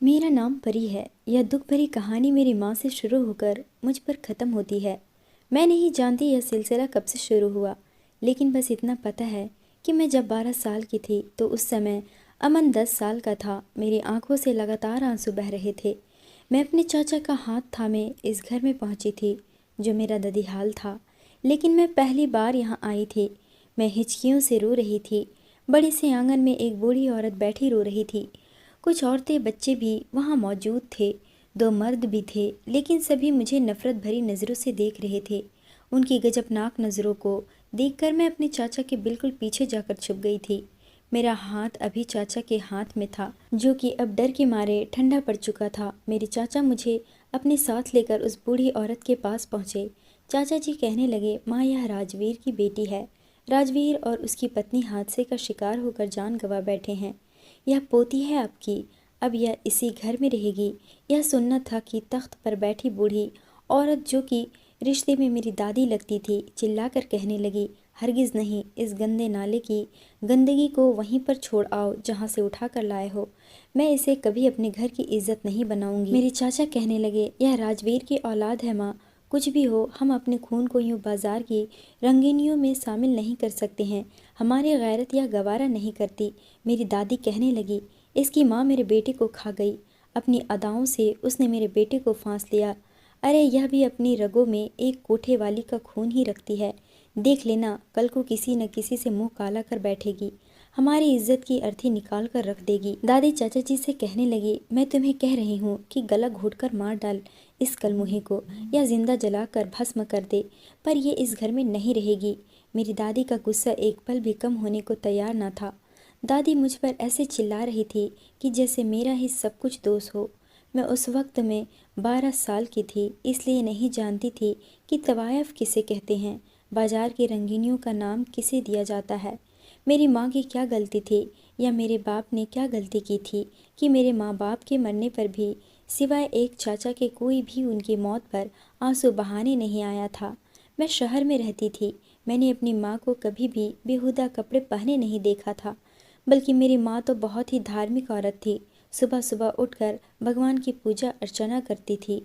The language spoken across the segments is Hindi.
मेरा नाम परी है। यह दुख भरी कहानी मेरी माँ से शुरू होकर मुझ पर ख़त्म होती है। मैं नहीं जानती यह सिलसिला कब से शुरू हुआ, लेकिन बस इतना पता है कि मैं जब 12 साल की थी तो उस समय अमन 10 साल का था। मेरी आंखों से लगातार आंसू बह रहे थे। मैं अपने चाचा का हाथ थामे इस घर में पहुंची थी, जो मेरा ददिहाल था। लेकिन मैं पहली बार यहाँ आई थी। मैं हिचकियों से रो रही थी। बड़े से आंगन में एक बूढ़ी औरत बैठी रो रही थी। कुछ औरतें बच्चे भी वहाँ मौजूद थे। 2 मर्द भी थे, लेकिन सभी मुझे नफरत भरी नज़रों से देख रहे थे। उनकी गजबनाक नज़रों को देखकर मैं अपने चाचा के बिल्कुल पीछे जाकर छुप गई थी। मेरा हाथ अभी चाचा के हाथ में था, जो कि अब डर के मारे ठंडा पड़ चुका था। मेरे चाचा मुझे अपने साथ लेकर उस बूढ़ी औरत के पास पहुँचे। चाचा जी कहने लगे, माँ, यह राजवीर की बेटी है। राजवीर और उसकी पत्नी हादसे का शिकार होकर जान गंवा बैठे हैं। यह पोती है आपकी। अब यह इसी घर में रहेगी। यह सुनना था कि तख्त पर बैठी बूढ़ी औरत, जो कि रिश्ते में मेरी दादी लगती थी, चिल्लाकर कहने लगी, हरगिज़ नहीं, इस गंदे नाले की गंदगी को वहीं पर छोड़ आओ जहाँ से उठा कर लाए हो। मैं इसे कभी अपने घर की इज्जत नहीं बनाऊंगी। मेरे चाचा कहने लगे, यह राजवीर की औलाद है माँ। कुछ भी हो, हम अपने खून को यूँ बाजार की रंगीनियों में शामिल नहीं कर सकते हैं। हमारी गैरत यह गवारा नहीं करती। मेरी दादी कहने लगी, इसकी माँ मेरे बेटे को खा गई। अपनी अदाओं से उसने मेरे बेटे को फांस लिया। अरे, यह भी अपनी रगों में एक कोठे वाली का खून ही रखती है। देख लेना, कल को किसी न किसी से मुंह काला कर बैठेगी। हमारी इज्जत की अर्थी निकाल कर रख देगी। दादी चाचा जी से कहने लगी, मैं तुम्हें कह रही हूँ कि गला घोटकर मार डाल इस कलमुही को, या जिंदा जलाकर भस्म कर दे, पर ये इस घर में नहीं रहेगी। मेरी दादी का गुस्सा एक पल भी कम होने को तैयार न था। दादी मुझ पर ऐसे चिल्ला रही थी कि जैसे मेरा ही सब कुछ दोष हो। मैं उस वक्त में 12 साल की थी, इसलिए नहीं जानती थी कि तवायफ किसे कहते हैं, बाजार की रंगीनियों का नाम किसे दिया जाता है। मेरी माँ की क्या गलती थी, या मेरे बाप ने क्या गलती की थी कि मेरे माँ बाप के मरने पर भी सिवाय एक चाचा के कोई भी उनकी मौत पर आंसू बहाने नहीं आया था। मैं शहर में रहती थी। मैंने अपनी माँ को कभी भी बेहुदा कपड़े पहने नहीं देखा था। बल्कि मेरी माँ तो बहुत ही धार्मिक औरत थी। सुबह सुबह उठकर भगवान की पूजा अर्चना करती थी।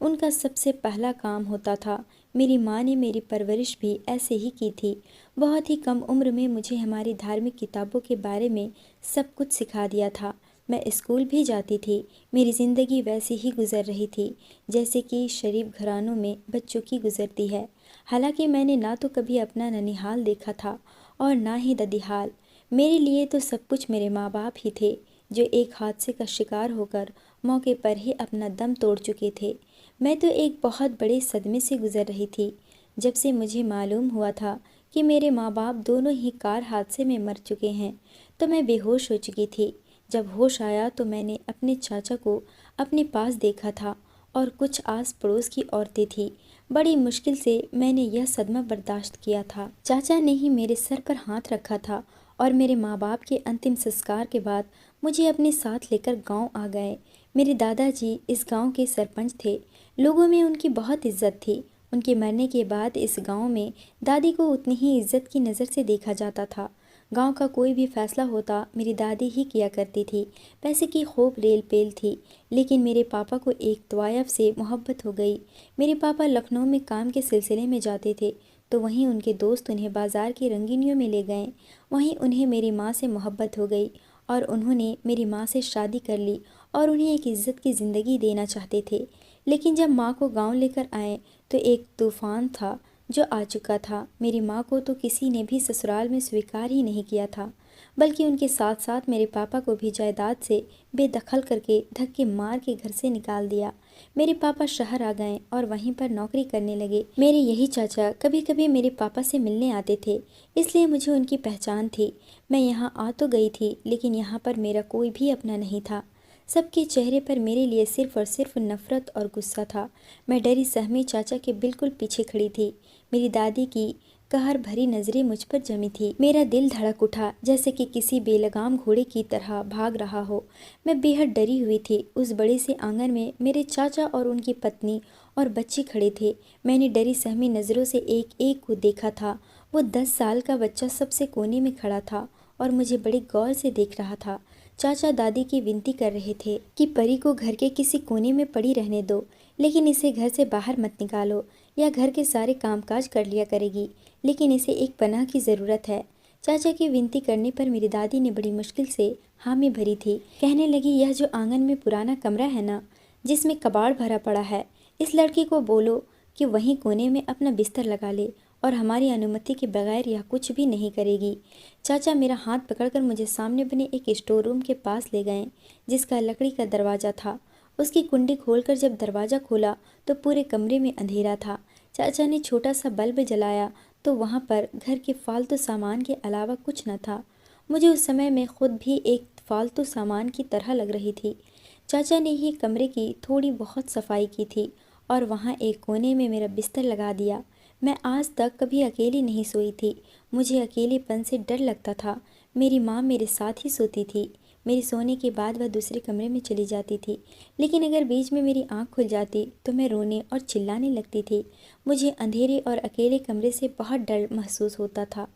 उनका सबसे पहला काम होता था। मेरी माँ ने मेरी परवरिश भी ऐसे ही की थी। बहुत ही कम उम्र में मुझे हमारी धार्मिक किताबों के बारे में सब कुछ सिखा दिया था। मैं स्कूल भी जाती थी। मेरी ज़िंदगी वैसी ही गुजर रही थी जैसे कि शरीफ घरानों में बच्चों की गुजरती है। हालांकि मैंने ना तो कभी अपना ननिहाल देखा था और ना ही ददिहाल। मेरे लिए तो सब कुछ मेरे माँ बाप ही थे, जो एक हादसे का शिकार होकर मौके पर ही अपना दम तोड़ चुके थे। मैं तो एक बहुत बड़े सदमे से गुजर रही थी जब से मुझे मालूम हुआ था कि मेरे माँ बाप दोनों ही कार हादसे में मर चुके हैं। तो मैं बेहोश हो चुकी थी। जब होश आया तो मैंने अपने चाचा को अपने पास देखा था और कुछ आस पड़ोस की औरतें थीं। बड़ी मुश्किल से मैंने यह सदमा बर्दाश्त किया था। चाचा ने ही मेरे सर पर हाथ रखा था और मेरे माँ बाप के अंतिम संस्कार के बाद मुझे अपने साथ लेकर गांव आ गए। मेरे दादाजी इस गांव के सरपंच थे। लोगों में उनकी बहुत इज्जत थी। उनके मरने के बाद इस गांव में दादी को उतनी ही इज्जत की नज़र से देखा जाता था। गांव का कोई भी फैसला होता मेरी दादी ही किया करती थी। पैसे की खूब रेल पेल थी, लेकिन मेरे पापा को एक तवायफ से मोहब्बत हो गई। मेरे पापा लखनऊ में काम के सिलसिले में जाते थे, तो वहीं उनके दोस्त उन्हें बाजार की रंगीनियों में ले गए। वहीं उन्हें मेरी माँ से मोहब्बत हो गई और उन्होंने मेरी माँ से शादी कर ली और उन्हें एक इज्जत की ज़िंदगी देना चाहते थे। लेकिन जब माँ को गांव लेकर आए तो एक तूफ़ान था जो आ चुका था। मेरी माँ को तो किसी ने भी ससुराल में स्वीकार ही नहीं किया था, बल्कि उनके साथ साथ मेरे पापा को भी जायदाद से बेदखल करके धक्के मार के घर से निकाल दिया। मेरे पापा शहर आ गए और वहीं पर नौकरी करने लगे। मेरे यही चाचा कभी कभी मेरे पापा से मिलने आते थे, इसलिए मुझे उनकी पहचान थी। मैं यहाँ आ तो गई थी, लेकिन यहाँ पर मेरा कोई भी अपना नहीं था। सबके चेहरे पर मेरे लिए सिर्फ और सिर्फ नफरत और गुस्सा था। मैं डरी सहमी चाचा के बिल्कुल पीछे खड़ी थी। मेरी दादी की कहर भरी नजरें मुझ पर जमी थी। मेरा दिल धड़क उठा, जैसे कि किसी बेलगाम घोड़े की तरह भाग रहा हो। मैं बेहद डरी हुई थी। उस बड़े से आंगन में मेरे चाचा और उनकी पत्नी और बच्चे खड़े थे। मैंने डरी सहमी नज़रों से एक एक को देखा था। वो 10 साल का बच्चा सबसे कोने में खड़ा था और मुझे बड़े गौर से देख रहा था। चाचा दादी की विनती कर रहे थे कि परी को घर के किसी कोने में पड़ी रहने दो, लेकिन इसे घर से बाहर मत निकालो। यह घर के सारे कामकाज कर लिया करेगी, लेकिन इसे एक पनाह की ज़रूरत है। चाचा की विनती करने पर मेरी दादी ने बड़ी मुश्किल से हामी भरी थी। कहने लगी, यह जो आंगन में पुराना कमरा है ना, जिसमें कबाड़ भरा पड़ा है, इस लड़की को बोलो कि वहीं कोने में अपना बिस्तर लगा ले और हमारी अनुमति के बगैर यह कुछ भी नहीं करेगी। चाचा मेरा हाथ पकड़कर मुझे सामने बने एक स्टोर रूम के पास ले गए, जिसका लकड़ी का दरवाज़ा था। उसकी कुंडी खोलकर जब दरवाज़ा खोला तो पूरे कमरे में अंधेरा था। चाचा ने छोटा सा बल्ब जलाया तो वहाँ पर घर के फालतू सामान के अलावा कुछ न था। मुझे उस समय में खुद भी एक फालतू सामान की तरह लग रही थी। चाचा ने ही कमरे की थोड़ी बहुत सफाई की थी और वहाँ एक कोने में मेरा बिस्तर लगा दिया। मैं आज तक कभी अकेली नहीं सोई थी। मुझे अकेलेपन से डर लगता था। मेरी माँ मेरे साथ ही सोती थी। मेरे सोने के बाद वह दूसरे कमरे में चली जाती थी, लेकिन अगर बीच में मेरी आँख खुल जाती तो मैं रोने और चिल्लाने लगती थी। मुझे अंधेरे और अकेले कमरे से बहुत डर महसूस होता था,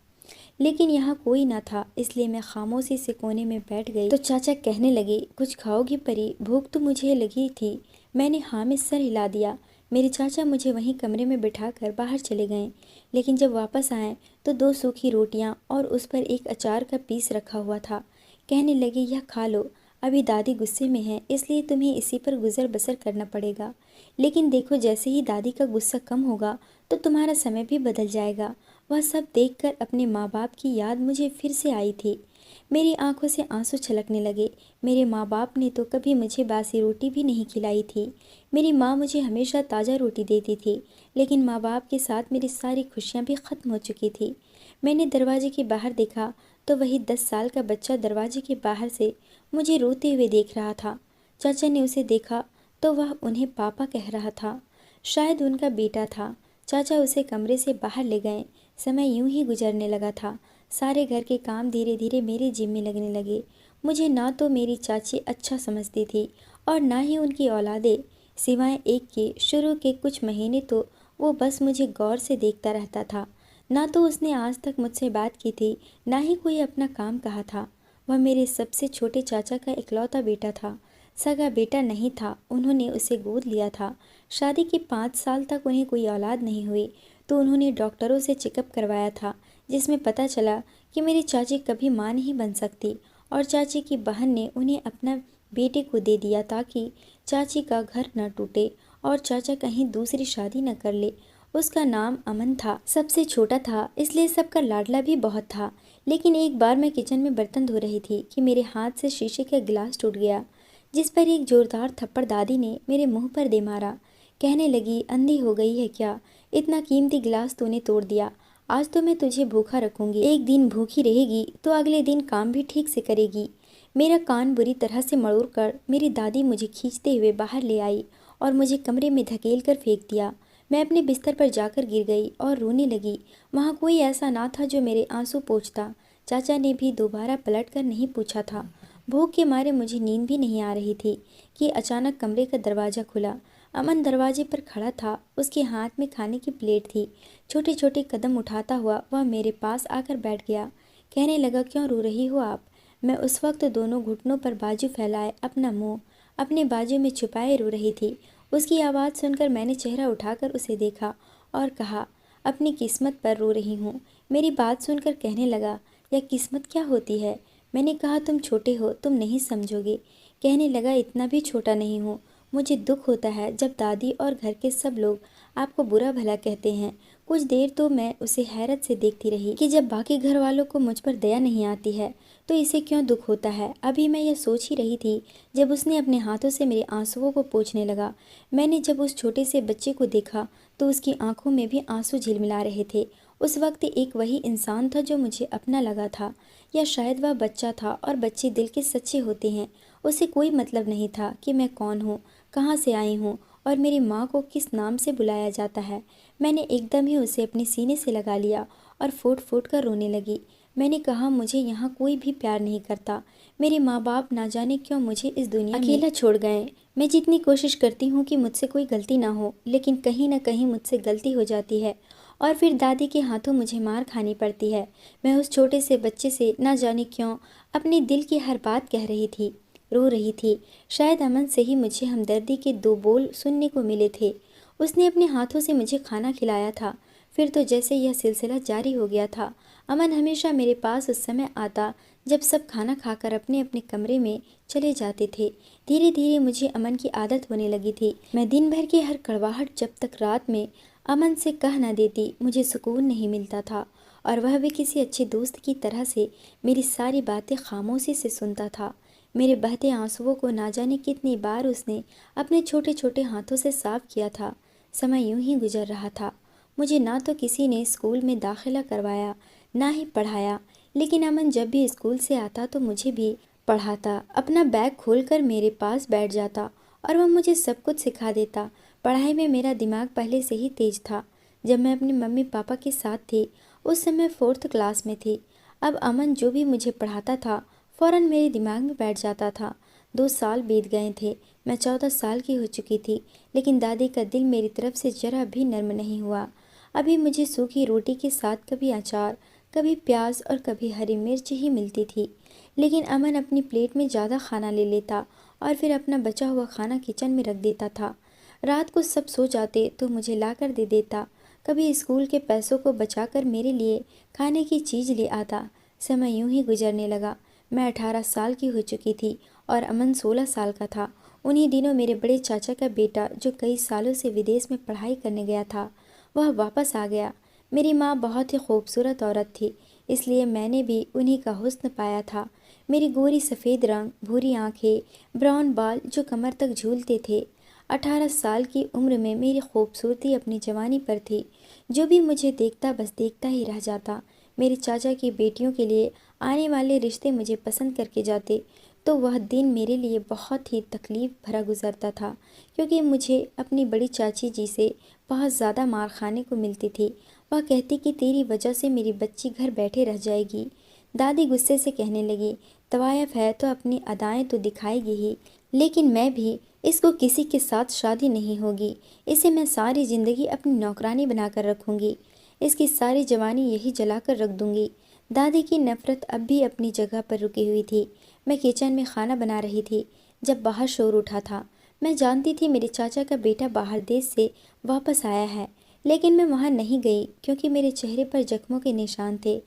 लेकिन यहाँ कोई ना था, इसलिए मैं खामोशी से कोने में बैठ गई। तो चाचा कहने लगे, कुछ खाओगी परी? भूख तो मुझे लगी थी। मैंने हाँ में सर हिला दिया। मेरे चाचा मुझे वहीं कमरे में बिठाकर बाहर चले गए, लेकिन जब वापस आए तो 2 सूखी रोटियां और उस पर एक अचार का पीस रखा हुआ था। कहने लगे, यह खा लो, अभी दादी गुस्से में है, इसलिए तुम्हें इसी पर गुजर बसर करना पड़ेगा। लेकिन देखो, जैसे ही दादी का गुस्सा कम होगा तो तुम्हारा समय भी बदल जाएगा। वह सब देखकर अपने माँ बाप की याद मुझे फिर से आई थी। मेरी आंखों से आंसू छलकने लगे। मेरे माँ बाप ने तो कभी मुझे बासी रोटी भी नहीं खिलाई थी। मेरी माँ मुझे हमेशा ताज़ा रोटी देती थी, लेकिन माँ बाप के साथ मेरी सारी खुशियाँ भी ख़त्म हो चुकी थी। मैंने दरवाजे के बाहर देखा तो वही 10 साल का बच्चा दरवाजे के बाहर से मुझे रोते हुए देख रहा था। चाचा ने उसे देखा तो वह उन्हें पापा कह रहा था। शायद उनका बेटा था। चाचा उसे कमरे से बाहर ले गए। समय यूं ही गुजरने लगा था। सारे घर के काम धीरे धीरे मेरे जिम्मे लगने लगे। मुझे ना तो मेरी चाची अच्छा समझती थी और ना ही उनकी औलादे, सिवाय एक के। शुरू के कुछ महीने तो वो बस मुझे गौर से देखता रहता था। ना तो उसने आज तक मुझसे बात की थी, ना ही कोई अपना काम कहा था। वह मेरे सबसे छोटे चाचा का इकलौता बेटा था। सगा बेटा नहीं था। उन्होंने उसे गोद लिया था। शादी के 5 साल तक उन्हें कोई औलाद नहीं हुई तो उन्होंने डॉक्टरों से चेकअप करवाया था, जिसमें पता चला कि मेरी चाची कभी माँ नहीं बन सकती, और चाची की बहन ने उन्हें अपना बेटे को दे दिया ताकि चाची का घर न टूटे और चाचा कहीं दूसरी शादी न कर ले। उसका नाम अमन था। सबसे छोटा था, इसलिए सबका लाडला भी बहुत था। लेकिन एक बार मैं किचन में बर्तन धो रही थी कि मेरे हाथ से शीशे का गिलास टूट गया, जिस पर एक जोरदार थप्पड़ दादी ने मेरे मुंह पर दे मारा। कहने लगी, अंधी हो गई है क्या? इतना कीमती गिलास तूने तोड़ दिया। आज तो मैं तुझे भूखा रखूंगी। एक दिन भूखी रहेगी तो अगले दिन काम भी ठीक से करेगी। मेरा कान बुरी तरह से मरोड़ कर मेरी दादी मुझे खींचते हुए बाहर ले आई और मुझे कमरे में धकेल कर फेंक दिया। मैं अपने बिस्तर पर जाकर गिर गई और रोने लगी। वहाँ कोई ऐसा ना था जो मेरे आंसू पोंछता। चाचा ने भी दोबारा पलट कर नहीं पूछा था। भूख के मारे मुझे नींद भी नहीं आ रही थी कि अचानक कमरे का दरवाज़ा खुला। अमन दरवाजे पर खड़ा था। उसके हाथ में खाने की प्लेट थी। छोटे छोटे कदम उठाता हुआ वह मेरे पास आकर बैठ गया। कहने लगा, क्यों रो रही हो आप? मैं उस वक्त दोनों घुटनों पर बाजू फैलाए अपना मुंह अपने बाजू में छुपाए रो रही थी। उसकी आवाज़ सुनकर मैंने चेहरा उठाकर उसे देखा और कहा, अपनी किस्मत पर रो रही हूँ। मेरी बात सुनकर कहने लगा, यह किस्मत क्या होती है? मैंने कहा, तुम छोटे हो, तुम नहीं समझोगे। कहने लगा, इतना भी छोटा नहीं हूँ। मुझे दुख होता है जब दादी और घर के सब लोग आपको बुरा भला कहते हैं। कुछ देर तो मैं उसे हैरत से देखती रही कि जब बाकी घर वालों को मुझ पर दया नहीं आती है तो इसे क्यों दुख होता है। अभी मैं यह सोच ही रही थी जब उसने अपने हाथों से मेरे आंसुओं को पोंछने लगा। मैंने जब उस छोटे से बच्चे को देखा तो उसकी आंखों में भी आंसू झिलमिला रहे थे। उस वक्त एक वही इंसान था जो मुझे अपना लगा था, या शायद वह बच्चा था, और बच्चे दिल के सच्चे होते हैं। उसे कोई मतलब नहीं था कि मैं कौन हूँ, कहाँ से आई हूँ और मेरी माँ को किस नाम से बुलाया जाता है। मैंने एकदम ही उसे अपने सीने से लगा लिया और फूट फूट कर रोने लगी। मैंने कहा, मुझे यहाँ कोई भी प्यार नहीं करता। मेरे माँ बाप ना जाने क्यों मुझे इस दुनिया में अकेला छोड़ गए। मैं जितनी कोशिश करती हूँ कि मुझसे कोई गलती ना हो, लेकिन कहीं ना कहीं मुझसे गलती हो जाती है और फिर दादी के हाथों मुझे मार खानी पड़ती है। मैं उस छोटे से बच्चे से ना जाने क्यों अपने दिल की हर बात कह रही थी, रो रही थी। शायद अमन से ही मुझे हमदर्दी के दो बोल सुनने को मिले थे। उसने अपने हाथों से मुझे खाना खिलाया था। फिर तो जैसे यह सिलसिला जारी हो गया था। अमन हमेशा मेरे पास उस समय आता जब सब खाना खाकर अपने अपने कमरे में चले जाते थे। धीरे धीरे मुझे अमन की आदत होने लगी थी। मैं दिन भर की हर कड़वाहट जब तक रात में अमन से कह न देती, मुझे सुकून नहीं मिलता था। और वह भी किसी अच्छे दोस्त की तरह से मेरी सारी बातें खामोशी से सुनता था। मेरे बहते आंसुओं को ना जाने कितनी बार उसने अपने छोटे छोटे हाथों से साफ किया था। समय यूं ही गुजर रहा था। मुझे ना तो किसी ने स्कूल में दाखिला करवाया, ना ही पढ़ाया। लेकिन अमन जब भी स्कूल से आता तो मुझे भी पढ़ाता। अपना बैग खोलकर मेरे पास बैठ जाता और वह मुझे सब कुछ सिखा देता। पढ़ाई में मेरा दिमाग पहले से ही तेज था। जब मैं अपने मम्मी पापा के साथ थी, उस समय 4th क्लास में थी। अब अमन जो भी मुझे पढ़ाता था फ़ौरन मेरे दिमाग में बैठ जाता था। 2 साल बीत गए थे। मैं 14 साल की हो चुकी थी, लेकिन दादी का दिल मेरी तरफ से जरा भी नर्म नहीं हुआ। अभी मुझे सूखी रोटी के साथ कभी अचार, कभी प्याज और कभी हरी मिर्च ही मिलती थी। लेकिन अमन अपनी प्लेट में ज़्यादा खाना ले लेता और फिर अपना बचा हुआ खाना किचन में रख देता था। रात को सब सो जाते तो मुझे लाकर दे देता। कभी स्कूल के पैसों को बचाकर मेरे लिए खाने की चीज़ ले आता। समय यूं ही गुजरने लगा। मैं 18 साल की हो चुकी थी और अमन 16 साल का था। उन्हीं दिनों मेरे बड़े चाचा का बेटा, जो कई सालों से विदेश में पढ़ाई करने गया था, वह वापस आ गया। मेरी माँ बहुत ही खूबसूरत औरत थी, इसलिए मैंने भी उन्हीं का हुस्न पाया था। मेरी गोरी सफ़ेद रंग, भूरी आंखें, ब्राउन बाल जो कमर तक झूलते थे। 18 साल की उम्र में मेरी खूबसूरती अपनी जवानी पर थी। जो भी मुझे देखता बस देखता ही रह जाता। मेरे चाचा की बेटियों के लिए आने वाले रिश्ते मुझे पसंद करके जाते तो वह दिन मेरे लिए बहुत ही तकलीफ़ भरा गुजरता था, क्योंकि मुझे अपनी बड़ी चाची जी से बहुत ज़्यादा मार खाने को मिलती थी। वह कहती कि तेरी वजह से मेरी बच्ची घर बैठे रह जाएगी। दादी गुस्से से कहने लगी, तवायफ है तो अपनी अदाएं तो दिखाएगी ही, लेकिन मैं भी इसको किसी के साथ शादी नहीं होगी। इसे मैं सारी ज़िंदगी अपनी नौकरानी बनाकर रखूँगी। इसकी सारी जवानी यही जलाकर रख दूँगी। दादी की नफ़रत अब भी अपनी जगह पर रुकी हुई थी। मैं किचन में खाना बना रही थी जब बाहर शोर उठा था। मैं जानती थी मेरे चाचा का बेटा बाहर देश से वापस आया है, लेकिन मैं वहाँ नहीं गई क्योंकि मेरे चेहरे पर जख्मों के निशान थे।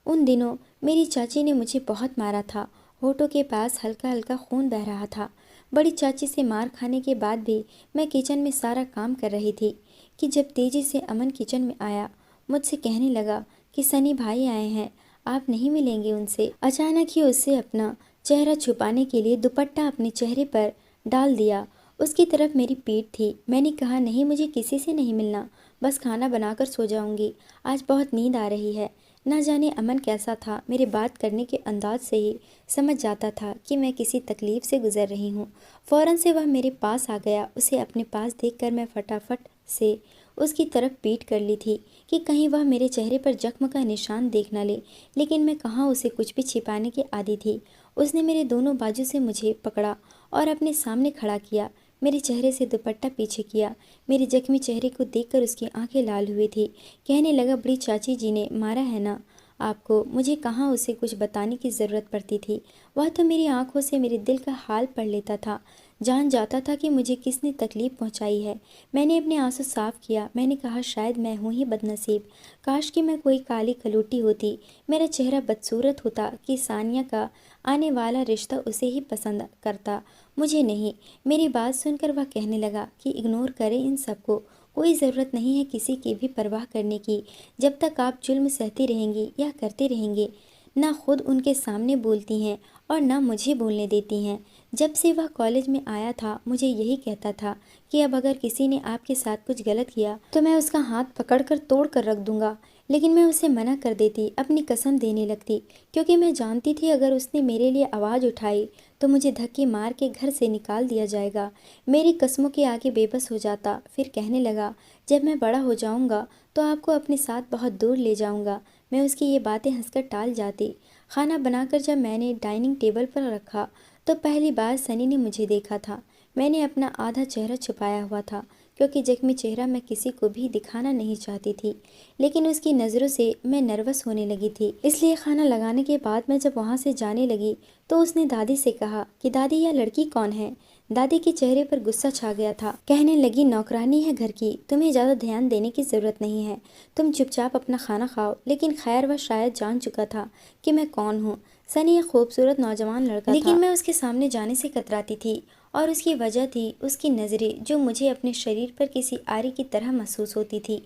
उन दिनों मेरी चाची ने मुझे बहुत मारा था। होठों के पास हल्का हल्का खून बह रहा था। बड़ी चाची से मार खाने के बाद भी मैं किचन में सारा काम कर रही थी कि जब तेजी से अमन किचन में आया। मुझसे कहने लगा कि सनी भाई आए हैं, आप नहीं मिलेंगे उनसे। अचानक ही उससे अपना चेहरा छुपाने के लिए दुपट्टा अपने चेहरे पर डाल दिया। उसकी तरफ मेरी पीठ थी। मैंने कहा, नहीं, मुझे किसी से नहीं मिलना, बस खाना बनाकर सो जाऊंगी। आज बहुत नींद आ रही है। ना जाने अमन कैसा था, मेरे बात करने के अंदाज से ही समझ जाता था कि मैं किसी तकलीफ़ से गुजर रही हूँ। फ़ौरन से वह मेरे पास आ गया। उसे अपने पास देखकर मैं फटाफट से उसकी तरफ पीठ कर ली थी कि कहीं वह मेरे चेहरे पर जख्म का निशान देख न ले, लेकिन मैं कहाँ उसे कुछ भी छिपाने की आदी थी। उसने मेरे दोनों बाजू से मुझे पकड़ा और अपने सामने खड़ा किया। मेरे चेहरे से दुपट्टा पीछे किया। मेरे जख्मी चेहरे को देखकर उसकी आंखें लाल हुई थी। कहने लगा, बड़ी चाची जी ने मारा है ना आपको? मुझे कहाँ उसे कुछ बताने की ज़रूरत पड़ती थी। वह तो मेरी आंखों से मेरे दिल का हाल पढ़ लेता था, जान जाता था कि मुझे किसने तकलीफ़ पहुंचाई है। मैंने अपने आंसू साफ किया। मैंने कहा, शायद मैं हूँ ही बदनसीब। काश कि मैं कोई काली कलूटी होती, मेरा चेहरा बदसूरत होता कि सानिया का आने वाला रिश्ता उसे ही पसंद करता, मुझे नहीं। मेरी बात सुनकर वह कहने लगा कि इग्नोर करें इन सबको, कोई ज़रूरत नहीं है किसी की भी परवाह करने की। जब तक आप जुल्म सहती रहेंगी या करते रहेंगे, ना खुद उनके सामने बोलती हैं और ना मुझे बोलने देती हैं। जब से वह कॉलेज में आया था मुझे यही कहता था कि अब अगर किसी ने आपके साथ कुछ गलत किया तो मैं उसका हाथ पकड़कर तोड़ कर रख दूंगा। लेकिन मैं उसे मना कर देती, अपनी कसम देने लगती, क्योंकि मैं जानती थी अगर उसने मेरे लिए आवाज़ उठाई तो मुझे धक्के मार के घर से निकाल दिया जाएगा। मेरी कस्मों के आगे बेबस हो जाता। फिर कहने लगा, जब मैं बड़ा हो जाऊंगा तो आपको अपने साथ बहुत दूर ले जाऊंगा। मैं उसकी ये बातें हंसकर टाल जाती। खाना बनाकर जब मैंने डाइनिंग टेबल पर रखा तो पहली बार सनी ने मुझे देखा था। मैंने अपना आधा चेहरा छुपाया हुआ था क्योंकि जख्मी चेहरा मैं किसी को भी दिखाना नहीं चाहती थी, लेकिन उसकी नज़रों से मैं नर्वस होने लगी थी। इसलिए खाना लगाने के बाद मैं जब वहाँ से जाने लगी तो उसने दादी से कहा कि दादी यह लड़की कौन है। दादी के चेहरे पर गुस्सा छा गया था। कहने लगी नौकरानी है घर की, तुम्हें ज़्यादा ध्यान देने की ज़रूरत नहीं है, तुम चुपचाप अपना खाना खाओ। लेकिन खैर वह शायद जान चुका था कि मैं कौन हूँ। सनी एक खूबसूरत नौजवान लड़का था, लेकिन मैं उसके सामने जाने से कतराती थी और उसकी वजह थी उसकी नज़रें जो मुझे अपने शरीर पर किसी आरी की तरह महसूस होती थी।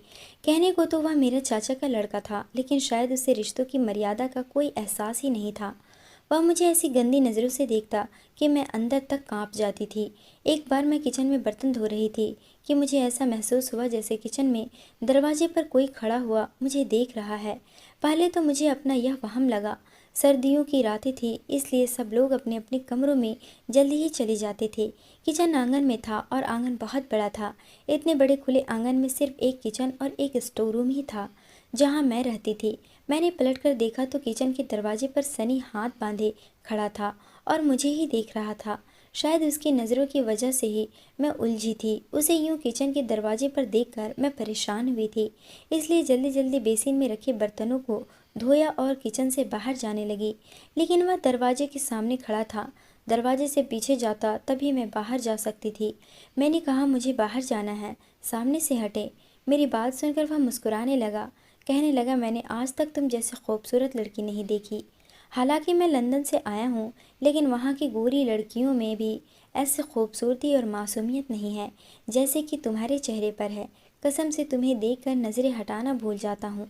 कहने को तो वह मेरे चाचा का लड़का था, लेकिन शायद उसे रिश्तों की मर्यादा का कोई एहसास ही नहीं था। वह मुझे ऐसी गंदी नज़रों से देखता कि मैं अंदर तक कांप जाती थी। एक बार मैं किचन में बर्तन धो रही थी कि मुझे ऐसा महसूस हुआ जैसे किचन में दरवाजे पर कोई खड़ा हुआ मुझे देख रहा है। पहले तो मुझे अपना यह वहम लगा। सर्दियों की रातें थी, इसलिए सब लोग अपने अपने कमरों में जल्दी ही चले जाते थे। किचन आंगन में था और आंगन बहुत बड़ा था। इतने बड़े खुले आंगन में सिर्फ एक किचन और एक स्टोर रूम ही था जहाँ मैं रहती थी। मैंने पलटकर देखा तो किचन के दरवाजे पर सनी हाथ बांधे खड़ा था और मुझे ही देख रहा था। शायद उसकी नज़रों की वजह से ही मैं उलझी थी। उसे यूं किचन के दरवाजे पर देखकर मैं परेशान हुई थी, इसलिए जल्दी जल्दी बेसिन में रखे बर्तनों को धोया और किचन से बाहर जाने लगी। लेकिन वह दरवाजे के सामने खड़ा था। दरवाजे से पीछे जाता तभी मैं बाहर जा सकती थी। मैंने कहा मुझे बाहर जाना है, सामने से हटे। मेरी बात सुनकर वह मुस्कुराने लगा। कहने लगा मैंने आज तक तुम जैसे खूबसूरत लड़की नहीं देखी। हालांकि मैं लंदन से आया हूँ, लेकिन वहाँ की गोरी लड़कियों में भी ऐसी खूबसूरती और मासूमियत नहीं है जैसे कि तुम्हारे चेहरे पर है। कसम से तुम्हें देखकर नज़रें हटाना भूल जाता हूँ।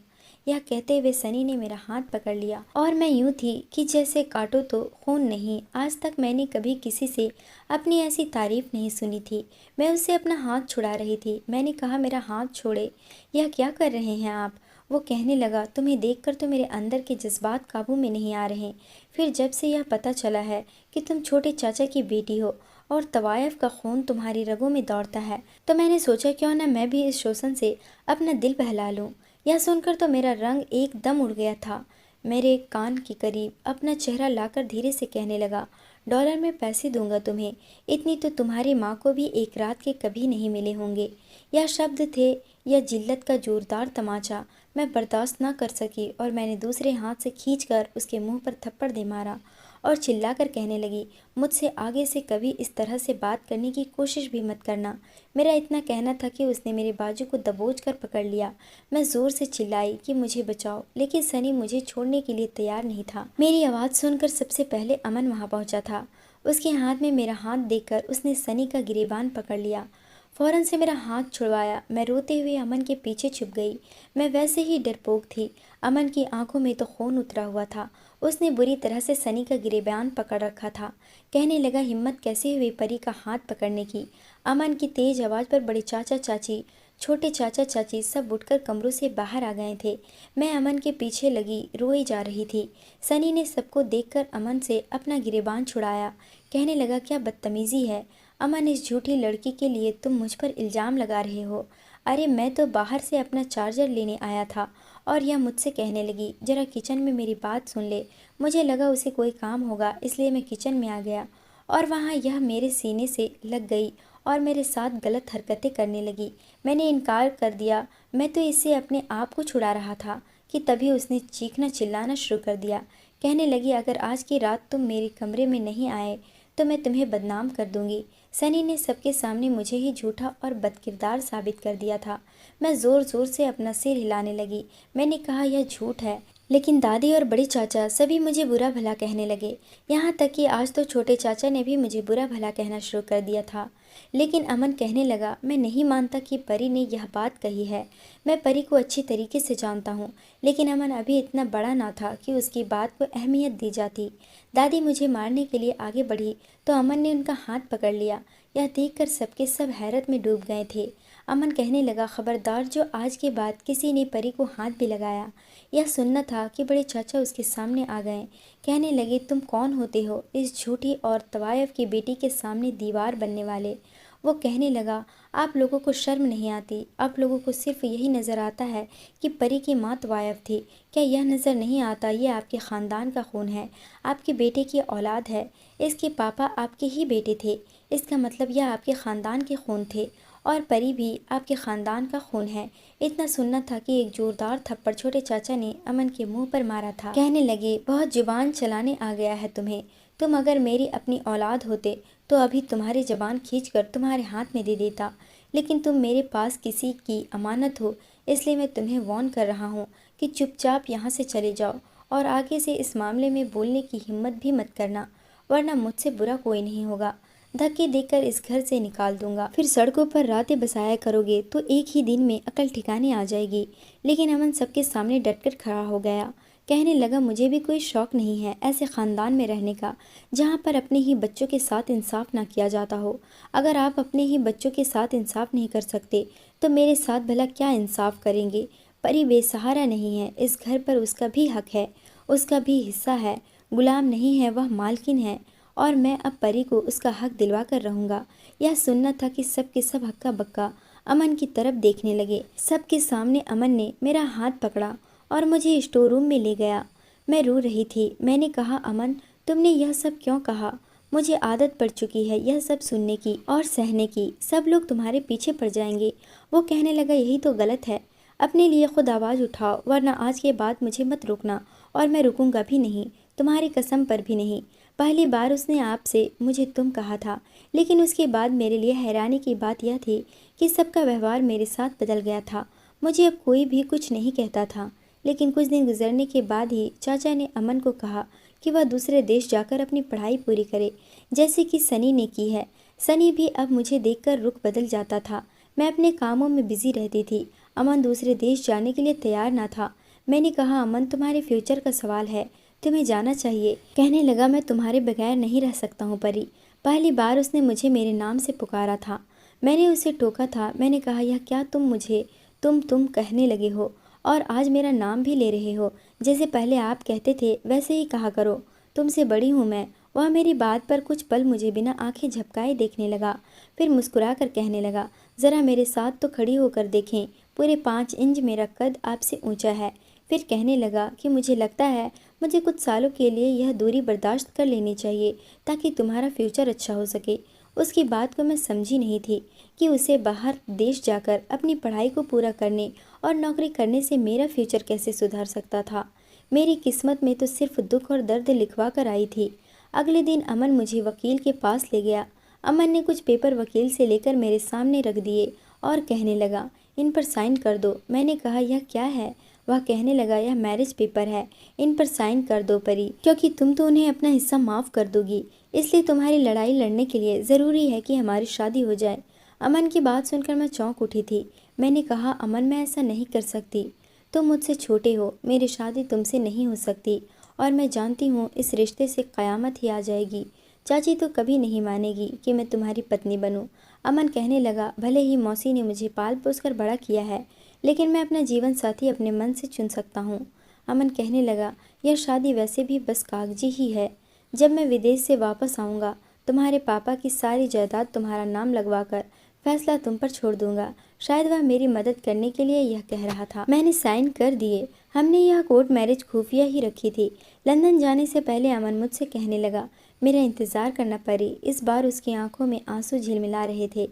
यह कहते हुए सनी ने मेरा हाथ पकड़ लिया और मैं यूं थी कि जैसे काटो तो खून नहीं। आज तक मैंने कभी किसी से अपनी ऐसी तारीफ नहीं सुनी थी। मैं उससे अपना हाथ छुड़ा रही थी। मैंने कहा मेरा हाथ छोड़े, यह क्या कर रहे हैं आप। वो कहने लगा तुम्हें देखकर तो मेरे अंदर के जज्बात काबू में नहीं आ रहे। फिर जब से यह पता चला है कि तुम छोटे चाचा की बेटी हो और तवायफ का खून तुम्हारी रगों में दौड़ता है, तो मैंने सोचा क्यों ना मैं भी इस शोषण से अपना दिल बहला लूं। यह सुनकर तो मेरा रंग एकदम उड़ गया था। मेरे कान के करीब अपना चेहरा लाकर धीरे से कहने लगा डॉलर में पैसे दूंगा तुम्हें, इतनी तो तुम्हारी माँ को भी एक रात के कभी नहीं मिले होंगे। यह शब्द थे, यह जिल्लत का जोरदार तमाचा मैं बर्दाश्त न कर सकी और मैंने दूसरे हाथ से खींचकर उसके मुंह पर थप्पड़ दे मारा और चिल्लाकर कहने लगी मुझसे आगे से कभी इस तरह से बात करने की कोशिश भी मत करना। मेरा इतना कहना था कि उसने मेरे बाजू को दबोच कर पकड़ लिया। मैं जोर से चिल्लाई कि मुझे बचाओ, लेकिन सनी मुझे छोड़ने के लिए तैयार नहीं था। मेरी आवाज़ सुनकर सबसे पहले अमन वहाँ पहुँचा था। उसके हाथ में मेरा हाथ देखकर उसने सनी का गिरेबान पकड़ लिया। फौरन से मेरा हाथ छुड़वाया। मैं रोते हुए अमन के पीछे छुप गई। मैं वैसे ही डरपोक थी। अमन की आंखों में तो खून उतरा हुआ था। उसने बुरी तरह से सनी का गिरेबान पकड़ रखा था। कहने लगा हिम्मत कैसे हुई परी का हाथ पकड़ने की। अमन की तेज आवाज़ पर बड़े चाचा चाची, छोटे चाचा चाची सब उठकर कमरों से बाहर आ गए थे। मैं अमन के पीछे लगी रोई जा रही थी। सनी ने सबको देखकर अमन से अपना गिरेबान छुड़ाया। कहने लगा क्या बदतमीज़ी है अमन, इस झूठी लड़की के लिए तुम मुझ पर इल्ज़ाम लगा रहे हो। अरे मैं तो बाहर से अपना चार्जर लेने आया था और यह मुझसे कहने लगी जरा किचन में मेरी बात सुन ले। मुझे लगा उसे कोई काम होगा, इसलिए मैं किचन में आ गया और वहाँ यह मेरे सीने से लग गई और मेरे साथ गलत हरकतें करने लगी। मैंने इनकार कर दिया। मैं तो इससे अपने आप को छुड़ा रहा था कि तभी उसने चीखना चिल्लाना शुरू कर दिया। कहने लगी अगर आज की रात तुम मेरे कमरे में नहीं आए तो मैं तुम्हें बदनाम कर दूंगी। सनी ने सबके सामने मुझे ही झूठा और बदकिरदार साबित कर दिया था। मैं ज़ोर ज़ोर से अपना सिर हिलाने लगी। मैंने कहा यह झूठ है, लेकिन दादी और बड़े चाचा सभी मुझे बुरा भला कहने लगे। यहाँ तक कि आज तो छोटे चाचा ने भी मुझे बुरा भला कहना शुरू कर दिया था। लेकिन अमन कहने लगा मैं नहीं मानता कि परी ने यह बात कही है। मैं परी को अच्छी तरीके से जानता हूँ, लेकिन अमन अभी इतना बड़ा ना था कि उसकी बात को अहमियत दी जाती। दादी मुझे मारने के लिए आगे बढ़ी तो अमन ने उनका हाथ पकड़ लिया। यह देखकर सबके सब हैरत में डूब गए थे। अमन कहने लगा खबरदार जो आज के बाद किसी ने परी को हाथ भी लगाया। यह सुनना था कि बड़े चाचा उसके सामने आ गए। कहने लगे तुम कौन होते हो इस झूठी और तवायफ की बेटी के सामने दीवार बनने वाले। वो कहने लगा आप लोगों को शर्म नहीं आती। आप लोगों को सिर्फ यही नज़र आता है कि परी की माँ तवायफ थी। क्या यह नज़र नहीं आता ये आपके ख़ानदान का खून है, आपके बेटे की औलाद है। इसके पापा आपके ही बेटे थे। इसका मतलब यह आपके ख़ानदान के खून थे और परी भी आपके ख़ानदान का खून है। इतना सुनना था कि एक जोरदार थप्पड़ छोटे चाचा ने अमन के मुंह पर मारा था। कहने लगे, बहुत जुबान चलाने आ गया है तुम्हें। तुम अगर मेरी अपनी औलाद होते तो अभी तुम्हारी जबान खींचकर तुम्हारे हाथ में दे देता, लेकिन तुम मेरे पास किसी की अमानत हो, इसलिए मैं तुम्हें वार्न कर रहा हूँ कि चुपचाप यहाँ से चले जाओ और आगे से इस मामले में बोलने की हिम्मत भी मत करना, वरना मुझसे बुरा कोई नहीं होगा। धक्के देकर इस घर से निकाल दूंगा। फिर सड़कों पर रातें बसाया करोगे तो एक ही दिन में अकल ठिकाने आ जाएगी। लेकिन अमन सबके सामने डटकर खड़ा हो गया। कहने लगा, मुझे भी कोई शौक़ नहीं है ऐसे ख़ानदान में रहने का जहाँ पर अपने ही बच्चों के साथ इंसाफ ना किया जाता हो। अगर आप अपने ही बच्चों के साथ इंसाफ नहीं कर सकते तो मेरे साथ भला क्या इंसाफ करेंगे। परी बेसहारा नहीं है, इस घर पर उसका भी हक है, उसका भी हिस्सा है। गुलाम नहीं है, वह मालकिन है और मैं अब परी को उसका हक दिलवा कर रहूँगा। यह सुनना था कि सब के सब हक्का बक्का अमन की तरफ देखने लगे। सबके सामने अमन ने मेरा हाथ पकड़ा और मुझे स्टोर रूम में ले गया। मैं रो रही थी। मैंने कहा, अमन तुमने यह सब क्यों कहा? मुझे आदत पड़ चुकी है यह सब सुनने की और सहने की। सब लोग तुम्हारे पीछे पड़ जाएंगे। वो कहने लगा, यही तो गलत है। अपने लिए खुद आवाज़ उठाओ, वरना आज के बाद मुझे मत रोकना और मैं रुकूंगा भी नहीं, तुम्हारी कसम पर भी नहीं। पहली बार उसने आपसे मुझे तुम कहा था, लेकिन उसके बाद मेरे लिए हैरानी की बात यह थी कि सबका व्यवहार मेरे साथ बदल गया था। मुझे अब कोई भी कुछ नहीं कहता था। लेकिन कुछ दिन गुजरने के बाद ही चाचा ने अमन को कहा कि वह दूसरे देश जाकर अपनी पढ़ाई पूरी करे, जैसे कि सनी ने की है। सनी भी अब मुझे देखकर रुख बदल जाता था। मैं अपने कामों में बिजी रहती थी। अमन दूसरे देश जाने के लिए तैयार ना था। मैंने कहा, अमन तुम्हारे फ्यूचर का सवाल है, तुम्हें जाना चाहिए। कहने लगा, मैं तुम्हारे बगैर नहीं रह सकता हूँ परी। पहली बार उसने मुझे मेरे नाम से पुकारा था। मैंने उसे टोका था। मैंने कहा, यह क्या तुम मुझे तुम कहने लगे हो और आज मेरा नाम भी ले रहे हो? जैसे पहले आप कहते थे वैसे ही कहा करो, तुमसे बड़ी हूँ मैं। वह मेरी बात पर कुछ पल मुझे बिना आंखें झपकाए देखने लगा, फिर मुस्कुरा कर कहने लगा, ज़रा मेरे साथ तो खड़ी होकर देखें, पूरे 5 इंच मेरा कद आपसे ऊंचा है। फिर कहने लगा कि मुझे लगता है मुझे कुछ सालों के लिए यह दूरी बर्दाश्त कर लेनी चाहिए ताकि तुम्हारा फ्यूचर अच्छा हो सके। उसकी बात को मैं समझी नहीं थी कि उसे बाहर देश जाकर अपनी पढ़ाई को पूरा करने और नौकरी करने से मेरा फ्यूचर कैसे सुधर सकता था। मेरी किस्मत में तो सिर्फ दुख और दर्द लिखवा कर आई थी। अगले दिन अमन मुझे वकील के पास ले गया। अमन ने कुछ पेपर वकील से लेकर मेरे सामने रख दिए और कहने लगा, इन पर साइन कर दो। मैंने कहा, यह क्या है? वह कहने लगा, यह मैरिज पेपर है, इन पर साइन कर दो परी, क्योंकि तुम तो उन्हें अपना हिस्सा माफ़ कर दोगी, इसलिए तुम्हारी लड़ाई लड़ने के लिए ज़रूरी है कि हमारी शादी हो जाए। अमन की बात सुनकर मैं चौंक उठी थी। मैंने कहा, अमन मैं ऐसा नहीं कर सकती, तुम मुझसे छोटे हो, मेरी शादी तुमसे नहीं हो सकती और मैं जानती हूँ इस रिश्ते से क़यामत ही आ जाएगी। चाची तो कभी नहीं मानेगी कि मैं तुम्हारी पत्नी बनूं। अमन कहने लगा, भले ही मौसी ने मुझे पाल पोस कर बड़ा किया है, लेकिन मैं अपना जीवन साथी अपने मन से चुन सकता हूँ। अमन कहने लगा, यह शादी वैसे भी बस कागजी ही है। जब मैं विदेश से वापस आऊँगा तुम्हारे पापा की सारी जायदाद तुम्हारा नाम लगवाकर फैसला तुम पर छोड़ दूंगा। शायद वह मेरी मदद करने के लिए यह कह रहा था। मैंने साइन कर दिए। हमने यह कोर्ट मैरिज खुफिया ही रखी थी। लंदन जाने से पहले अमन मुझसे कहने लगा, मेरा इंतज़ार करना पड़ी। इस बार उसकी आंखों में आंसू झिलमिला रहे थे।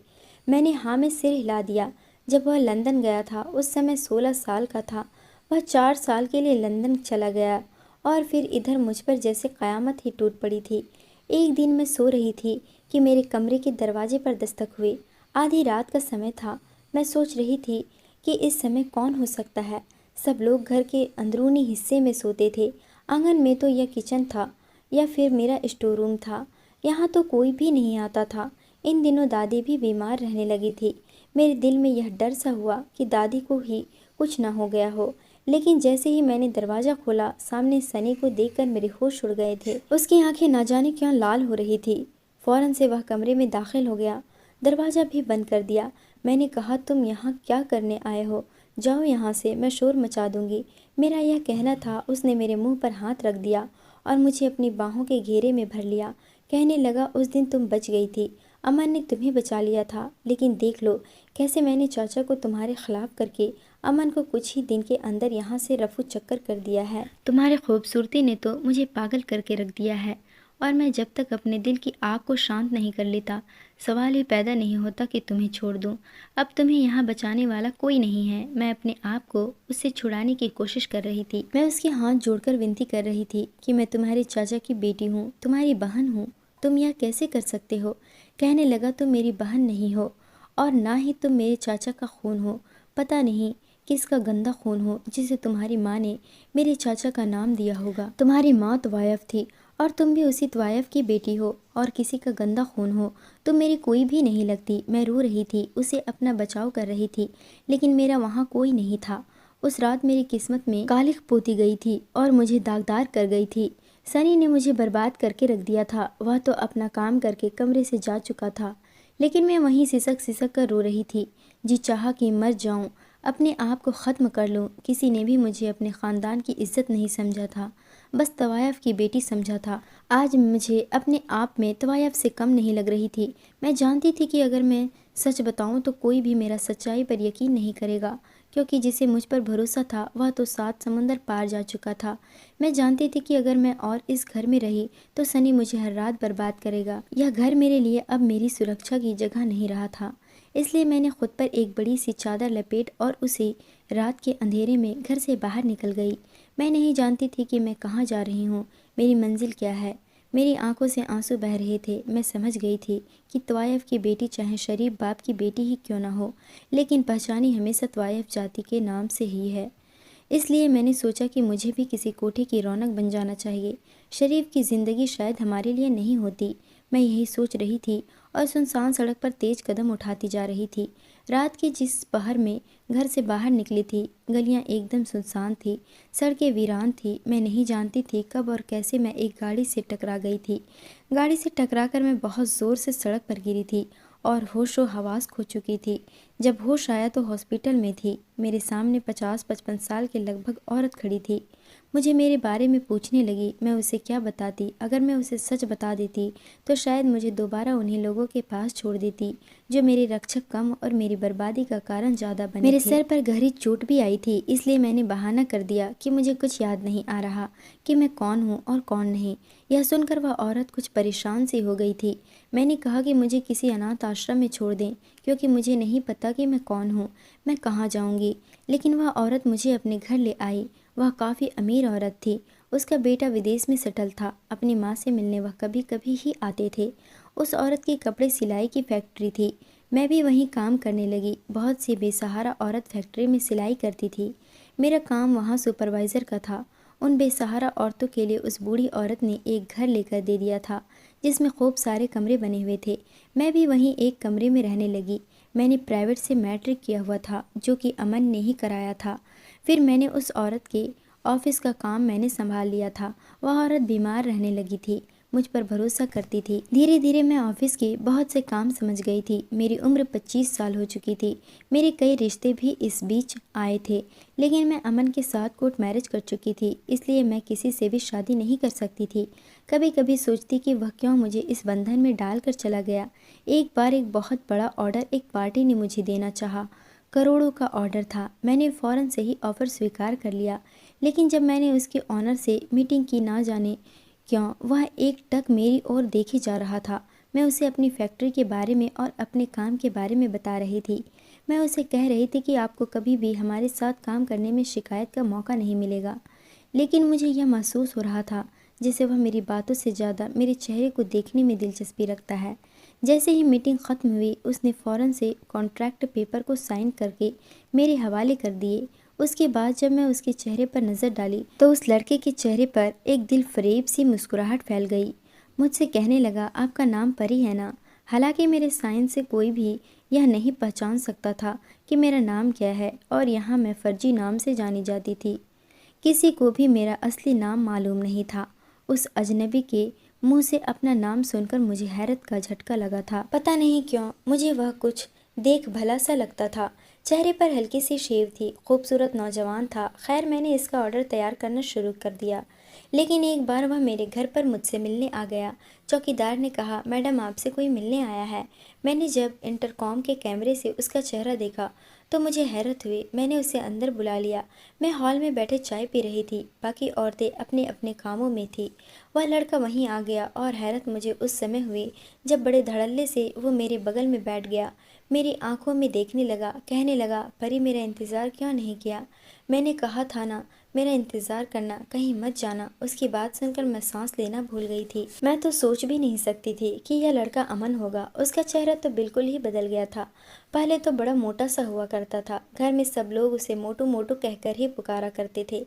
मैंने हाँ में सिर हिला दिया। जब वह लंदन गया था उस समय 16 साल का था। वह 4 साल के लिए लंदन चला गया और फिर इधर मुझ पर जैसे क़यामत ही टूट पड़ी थी। एक दिन मैं सो रही थी कि मेरे कमरे के दरवाजे पर दस्तक हुई। आधी रात का समय था। मैं सोच रही थी कि इस समय कौन हो सकता है। सब लोग घर के अंदरूनी हिस्से में सोते थे। आंगन में तो यह किचन था या फिर मेरा स्टोर रूम था। यहाँ तो कोई भी नहीं आता था। इन दिनों दादी भी बीमार रहने लगी थी। मेरे दिल में यह डर सा हुआ कि दादी को ही कुछ ना हो गया हो। लेकिन जैसे ही मैंने दरवाज़ा खोला, सामने सनी को देखकर मेरे होश उड़ गए थे। उसकी आंखें ना जाने क्यों लाल हो रही थी। फौरन से वह कमरे में दाखिल हो गया, दरवाज़ा भी बंद कर दिया। मैंने कहा, तुम यहाँ क्या करने आए हो? जाओ यहाँ से, मैं शोर मचा दूंगी। मेरा यह कहना था। उसने मेरे मुंह पर हाथ रख दिया और मुझे अपनी बाहों के घेरे में भर लिया। कहने लगा, उस दिन तुम बच गई थी। अमन ने तुम्हें बचा लिया था, लेकिन देख लो कैसे मैंने चाचा को तुम्हारे खिलाफ करके अमन को कुछ ही दिन के अंदर यहाँ से रफू चक्कर कर दिया है। तुम्हारी खूबसूरती ने तो मुझे पागल करके रख दिया है और मैं जब तक अपने दिल की आग को शांत नहीं कर लेता सवाल ही पैदा नहीं होता कि तुम्हें छोड़ दूं। अब तुम्हें यहाँ बचाने वाला कोई नहीं है। मैं अपने आप को उससे छुड़ाने की कोशिश कर रही थी। मैं उसके हाथ जोड़कर विनती कर रही थी कि मैं तुम्हारे चाचा की बेटी हूँ, तुम्हारी बहन हूँ। तुम यह कैसे कर सकते हो? कहने लगा, तुम मेरी बहन नहीं हो और ना ही तुम मेरे चाचा का खून हो। पता नहीं किसका गंदा खून हो जिसे तुम्हारी माँ ने मेरे चाचा का नाम दिया होगा। तुम्हारी माँ तवायफ थी और तुम भी उसी तवायफ की बेटी हो और किसी का गंदा खून हो। तुम मेरी कोई भी नहीं लगती। मैं रो रही थी, उसे अपना बचाव कर रही थी, लेकिन मेरा वहाँ कोई नहीं था। उस रात मेरी किस्मत में कालिख पोती गई थी और मुझे दागदार कर गई थी। सनी ने मुझे बर्बाद करके रख दिया था। वह तो अपना काम करके कमरे से जा चुका था, लेकिन मैं वहीं सिसक सिसक कर रो रही थी। जी चाहा कि मर जाऊं, अपने आप को ख़त्म कर लूं। किसी ने भी मुझे अपने ख़ानदान की इज्जत नहीं समझा था, बस तवायफ की बेटी समझा था। आज मुझे अपने आप में तवायफ से कम नहीं लग रही थी। मैं जानती थी कि अगर मैं सच बताऊं तो कोई भी मेरा सच्चाई पर यकीन नहीं करेगा, क्योंकि जिसे मुझ पर भरोसा था वह तो 7 समुंदर पार जा चुका था। मैं जानती थी कि अगर मैं और इस घर में रही तो सनी मुझे हर रात बर्बाद करेगा। यह घर मेरे लिए अब मेरी सुरक्षा की जगह नहीं रहा था। इसलिए मैंने खुद पर एक बड़ी सी चादर लपेट और उसी रात के अंधेरे में घर से बाहर निकल गई। मैं नहीं जानती थी कि मैं कहाँ जा रही हूँ, मेरी मंजिल क्या है। मेरी आंखों से आंसू बह रहे थे। मैं समझ गई थी कि तवायफ की बेटी चाहे शरीफ बाप की बेटी ही क्यों ना हो, लेकिन पहचानी हमेशा तवायफ जाति के नाम से ही है। इसलिए मैंने सोचा कि मुझे भी किसी कोठे की रौनक बन जाना चाहिए। शरीफ की ज़िंदगी शायद हमारे लिए नहीं होती। मैं यही सोच रही थी और सुनसान सड़क पर तेज कदम उठाती जा रही थी। रात की जिस पहर में घर से बाहर निकली थी, गलियां एकदम सुनसान थी, सड़कें वीरान थी। मैं नहीं जानती थी कब और कैसे मैं एक गाड़ी से टकरा गई थी। गाड़ी से टकराकर मैं बहुत ज़ोर से सड़क पर गिरी थी और होशो हवास खो चुकी थी। जब होश आया तो हॉस्पिटल में थी। मेरे सामने 50-55 साल के लगभग औरत खड़ी थी। मुझे मेरे बारे में पूछने लगी। मैं उसे क्या बताती? अगर मैं उसे सच बता देती तो शायद मुझे दोबारा उन्हीं लोगों के पास छोड़ देती जो मेरे रक्षक कम और मेरी बर्बादी का कारण ज़्यादा बने थे। मेरे सर पर गहरी चोट भी आई थी, इसलिए मैंने बहाना कर दिया कि मुझे कुछ याद नहीं आ रहा कि मैं कौन हूँ और कौन नहीं। यह सुनकर वह औरत कुछ परेशान सी हो गई थी। मैंने कहा कि मुझे किसी अनाथ आश्रम में छोड़ दें, क्योंकि मुझे नहीं पता कि मैं कौन हूँ, मैं कहाँ जाऊँगी। लेकिन वह औरत मुझे अपने घर ले आई। वह काफ़ी अमीर औरत थी। उसका बेटा विदेश में सेटल था। अपनी माँ से मिलने वह कभी कभी ही आते थे। उस औरत की कपड़े सिलाई की फैक्ट्री थी। मैं भी वहीं काम करने लगी। बहुत सी बेसहारा औरत फैक्ट्री में सिलाई करती थी। मेरा काम वहाँ सुपरवाइज़र का था। उन बेसहारा औरतों के लिए उस बूढ़ी औरत ने एक घर लेकर दे दिया था, जिसमें खूब सारे कमरे बने हुए थे। मैं भी वहीं एक कमरे में रहने लगी। मैंने प्राइवेट से मैट्रिक किया हुआ था, जो कि अमन ने ही कराया था। फिर मैंने उस औरत के ऑफिस का काम मैंने संभाल लिया था। वह औरत बीमार रहने लगी थी, मुझ पर भरोसा करती थी। धीरे धीरे मैं ऑफिस के बहुत से काम समझ गई थी। मेरी उम्र 25 साल हो चुकी थी। मेरे कई रिश्ते भी इस बीच आए थे, लेकिन मैं अमन के साथ कोर्ट मैरिज कर चुकी थी, इसलिए मैं किसी से भी शादी नहीं कर सकती थी। कभी कभी सोचती कि वह क्यों मुझे इस बंधन में डालकर चला गया। एक बार एक बहुत बड़ा ऑर्डर एक पार्टी ने मुझे देना चाहा। करोड़ों का ऑर्डर था। मैंने फ़ौरन से ही ऑफ़र स्वीकार कर लिया, लेकिन जब मैंने उसके ऑनर से मीटिंग की, ना जाने क्यों वह एक टक मेरी ओर देखे जा रहा था। मैं उसे अपनी फैक्ट्री के बारे में और अपने काम के बारे में बता रही थी। मैं उसे कह रही थी कि आपको कभी भी हमारे साथ काम करने में शिकायत का मौका नहीं मिलेगा। लेकिन मुझे यह महसूस हो रहा था जैसे वह मेरी बातों से ज़्यादा मेरे चेहरे को देखने में दिलचस्पी रखता है। जैसे ही मीटिंग ख़त्म हुई, उसने फ़ौरन से कॉन्ट्रैक्ट पेपर को साइन करके मेरे हवाले कर दिए। उसके बाद जब मैं उसके चेहरे पर नज़र डाली तो उस लड़के के चेहरे पर एक दिल फरेब सी मुस्कुराहट फैल गई। मुझसे कहने लगा, आपका नाम परी है ना? हालांकि मेरे साइन से कोई भी यह नहीं पहचान सकता था कि मेरा नाम क्या है, और यहाँ मैं फर्जी नाम से जानी जाती थी। किसी को भी मेरा असली नाम मालूम नहीं था। उस अजनबी के मुंह से अपना नाम सुनकर मुझे हैरत का झटका लगा था। पता नहीं क्यों मुझे वह कुछ देख भला सा लगता था। चेहरे पर हल्की सी शेव थी, खूबसूरत नौजवान था। खैर, मैंने इसका ऑर्डर तैयार करना शुरू कर दिया। लेकिन एक बार वह मेरे घर पर मुझसे मिलने आ गया। चौकीदार ने कहा, मैडम आपसे कोई मिलने आया है। मैंने जब इंटरकॉम के कैमरे से उसका चेहरा देखा तो मुझे हैरत हुई। मैंने उसे अंदर बुला लिया। मैं हॉल में बैठे चाय पी रही थी, बाकी औरतें अपने अपने कामों में थी। वह लड़का वहीं आ गया और हैरत मुझे उस समय हुई जब बड़े धड़ल्ले से वो मेरे बगल में बैठ गया, मेरी आंखों में देखने लगा, कहने लगा, परी मेरा इंतज़ार क्यों नहीं किया? मैंने कहा था ना मेरा इंतज़ार करना, कहीं मत जाना। उसकी बात सुनकर मैं सांस लेना भूल गई थी। मैं तो सोच भी नहीं सकती थी कि यह लड़का अमन होगा। उसका चेहरा तो बिल्कुल ही बदल गया था। पहले तो बड़ा मोटा सा हुआ करता था। घर में सब लोग उसे मोटू मोटू कहकर ही पुकारा करते थे।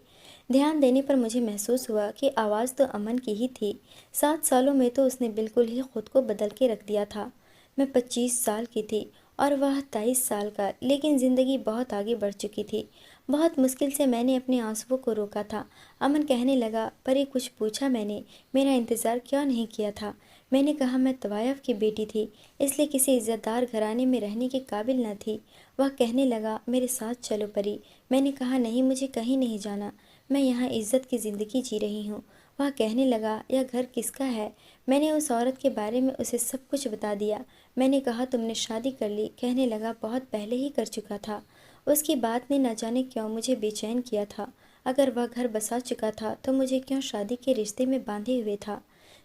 ध्यान देने पर मुझे महसूस हुआ कि आवाज़ तो अमन की ही थी। 7 सालों में तो उसने बिल्कुल ही खुद को बदल के रख दिया था। मैं 25 साल की थी और वह 23 साल का, लेकिन ज़िंदगी बहुत आगे बढ़ चुकी थी। बहुत मुश्किल से मैंने अपने आंसुओं को रोका था। अमन कहने लगा, परी कुछ पूछा मैंने, मेरा इंतज़ार क्यों नहीं किया था? मैंने कहा मैं तवायफ की बेटी थी, इसलिए किसी इज़्ज़तदार घराने में रहने के काबिल न थी। वह कहने लगा, मेरे साथ चलो परी। मैंने कहा नहीं, मुझे कहीं नहीं जाना, मैं यहाँ इज़्ज़त की ज़िंदगी जी रही हूँ। वह कहने लगा, यह घर किसका है? मैंने उस औरत के बारे में उसे सब कुछ बता दिया। मैंने कहा तुमने शादी कर ली? कहने लगा, बहुत पहले ही कर चुका था। उसकी बात ने न जाने क्यों मुझे बेचैन किया था। अगर वह घर बसा चुका था तो मुझे क्यों शादी के रिश्ते में बांधे हुए था?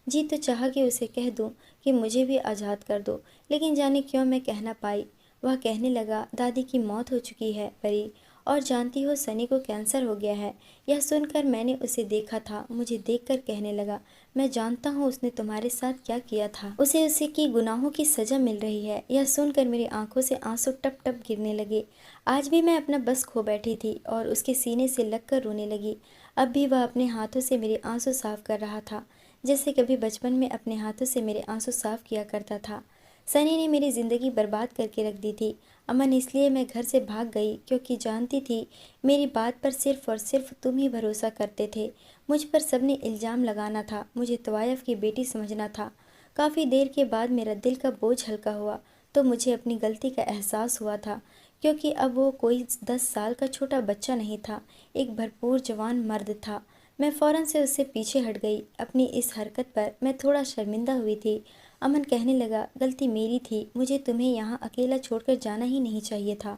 जी तो चाहा कि उसे कह दूं कि मुझे भी आज़ाद कर दो, लेकिन जाने क्यों मैं कह ना पाई। वह कहने लगा, दादी की मौत हो चुकी है परी, और जानती हो सनी को कैंसर हो गया है। यह सुनकर मैंने उसे देखा था। मुझे देखकर कहने लगा, मैं जानता हूँ उसने तुम्हारे साथ क्या किया था। उसे उसकी गुनाहों की सज़ा मिल रही है। यह सुनकर मेरी आंखों से आंसू टप टप गिरने लगे। आज भी मैं अपना बस खो बैठी थी और उसके सीने से लगकर रोने लगी। अब भी वह अपने हाथों से मेरे आंसू साफ कर रहा था, जैसे कभी बचपन में अपने हाथों से मेरे आंसू साफ किया करता था। सनी ने मेरी ज़िंदगी बर्बाद करके रख दी थी। अमन, इसलिए मैं घर से भाग गई क्योंकि जानती थी मेरी बात पर सिर्फ और सिर्फ तुम ही भरोसा करते थे। मुझ पर सबने इल्ज़ाम लगाना था, मुझे तवायफ की बेटी समझना था। काफ़ी देर के बाद मेरा दिल का बोझ हल्का हुआ तो मुझे अपनी गलती का एहसास हुआ था, क्योंकि अब वो कोई 10 साल का छोटा बच्चा नहीं था, एक भरपूर जवान मर्द था। मैं फ़ौरन से उससे पीछे हट गई। अपनी इस हरकत पर मैं थोड़ा शर्मिंदा हुई थी। अमन कहने लगा, गलती मेरी थी, मुझे तुम्हें यहाँ अकेला छोड़कर जाना ही नहीं चाहिए था।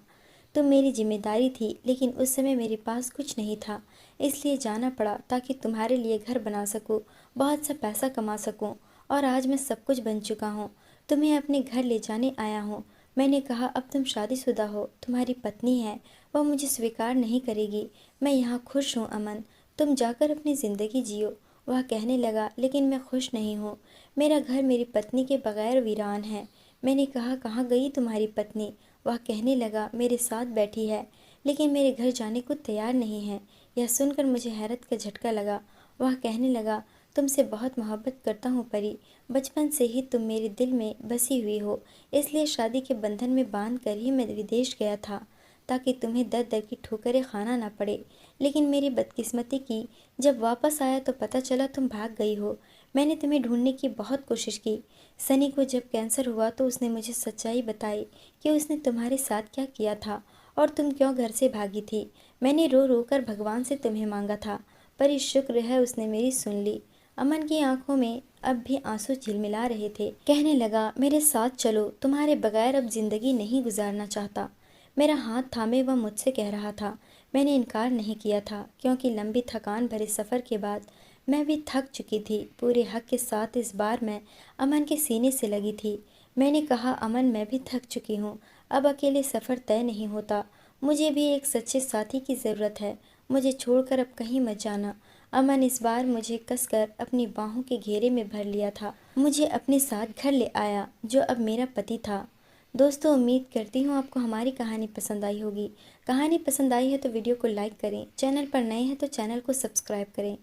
तुम मेरी जिम्मेदारी थी, लेकिन उस समय मेरे पास कुछ नहीं था, इसलिए जाना पड़ा ताकि तुम्हारे लिए घर बना सकूं, बहुत सा पैसा कमा सकूं, और आज मैं सब कुछ बन चुका हूँ। तुम्हें अपने घर ले जाने आया हूँ। मैंने कहा, अब तुम शादीशुदा हो, तुम्हारी पत्नी है, वह मुझे स्वीकार नहीं करेगी। मैं यहाँ खुश हूँ अमन, तुम जाकर अपनी ज़िंदगी जियो। वह कहने लगा, लेकिन मैं खुश नहीं हूँ, मेरा घर मेरी पत्नी के बगैर वीरान है। मैंने कहा, कहाँ गई तुम्हारी पत्नी? वह कहने लगा, मेरे साथ बैठी है, लेकिन मेरे घर जाने को तैयार नहीं है। यह सुनकर मुझे हैरत का झटका लगा। वह कहने लगा, तुमसे बहुत मोहब्बत करता हूँ परी, बचपन से ही तुम मेरे दिल में बसी हुई हो, इसलिए शादी के बंधन में बांध कर ही मैं विदेश गया था, ताकि तुम्हें दर दर की ठोकरें खाना ना पड़े। लेकिन मेरी बदकिस्मती की, जब वापस आया तो पता चला तुम भाग गई हो। मैंने तुम्हें ढूंढने की बहुत कोशिश की। सनी को जब कैंसर हुआ तो उसने मुझे सच्चाई बताई कि उसने तुम्हारे साथ क्या किया था और तुम क्यों घर से भागी थी। मैंने रो रो कर भगवान से तुम्हें मांगा था, पर इस शुक्र है उसने मेरी सुन ली। अमन की आंखों में अब भी आंसू झिलमिला रहे थे। कहने लगा, मेरे साथ चलो, तुम्हारे बगैर अब जिंदगी नहीं गुजारना चाहता। मेरा हाथ थामे वह मुझसे कह रहा था। मैंने इनकार नहीं किया था, क्योंकि लंबी थकान भरे सफ़र के बाद मैं भी थक चुकी थी। पूरे हक के साथ इस बार मैं अमन के सीने से लगी थी। मैंने कहा, अमन मैं भी थक चुकी हूँ, अब अकेले सफ़र तय नहीं होता, मुझे भी एक सच्चे साथी की ज़रूरत है, मुझे छोड़कर अब कहीं मत जाना। अमन इस बार मुझे कसकर अपनी बाहों के घेरे में भर लिया था, मुझे अपने साथ घर ले आया, जो अब मेरा पति था। दोस्तों, उम्मीद करती हूँ आपको हमारी कहानी पसंद आई होगी। कहानी पसंद आई है तो वीडियो को लाइक करें, चैनल पर नए हैं तो चैनल को सब्सक्राइब करें।